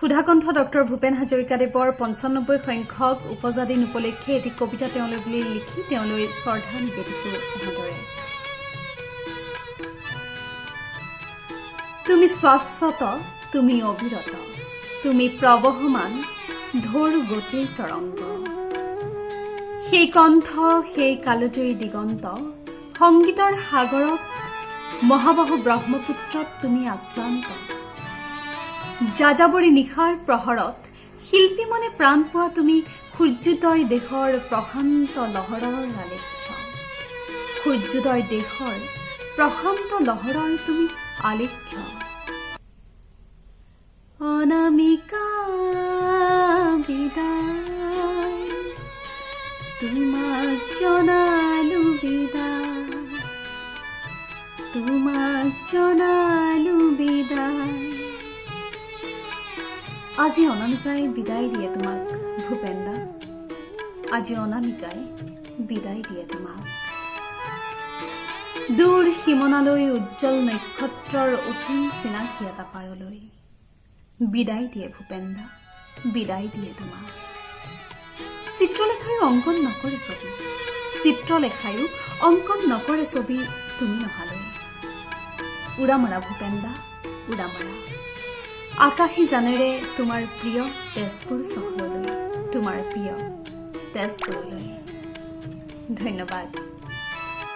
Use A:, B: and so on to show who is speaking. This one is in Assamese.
A: সুধাকণ্ঠ ডক্টৰ ভূপেন হাজৰিকাদেৱৰ ৯৫ সংখ্যক উপজা দিন উপলক্ষে এটি কবিতা তেওঁলৈ বুলি লিখি তেওঁলৈ শ্ৰদ্ধা নিবেদিছো এনেদৰে। তুমি শাশ্বত, তুমি অবিৰত, তুমি প্ৰবহমান ঢৌৰ গতিৰ তৰংগ। সেই কণ্ঠ, সেই কালজয়ী দিগন্ত, সংগীতৰ সাগৰত মহাবাহু ব্ৰহ্মপুত্ৰত তুমি আক্ৰান্ত। যাযাবৰী নিশাৰ প্ৰহৰত শিল্পী মনে প্ৰাণ পোৱা তুমি সূৰ্যোদয় দেশৰ প্ৰশান্ত লহৰৰ আলেখ্য। সূৰ্যোদয় দেশৰ প্ৰশান্ত লহৰৰ তুমি আলেখ্য। অনামিকা বিদায়, তোমাক জনালো বিদায়, তোমাক জনালো বিদায়। আজি অনামিকাই বিদায় দিয়ে তোমাক ভূপেন দা, আজি অনামিকাই বিদায় দিয়ে তোমাক। দূৰ সীমনালৈ উজ্জ্বল নক্ষত্ৰৰ অসীম চিনাকি এটা পাৰলৈ বিদায় দিয়ে ভূপেন দা, বিদায় দিয়ে তোমাক। চিত্ৰলেখায়ো অংকন নকৰে ছবি, চিত্ৰলেখায়ো অংকন নকৰে ছবি তুমি নহালৈ। উৰা মাৰা ভূপেন দা, উৰা মাৰা আকাশী জানেৰে তোমাৰ প্ৰিয় তেজপুৰ চহৰলৈ, তোমাৰ প্ৰিয় তেজপুৰলৈ। ধন্যবাদ।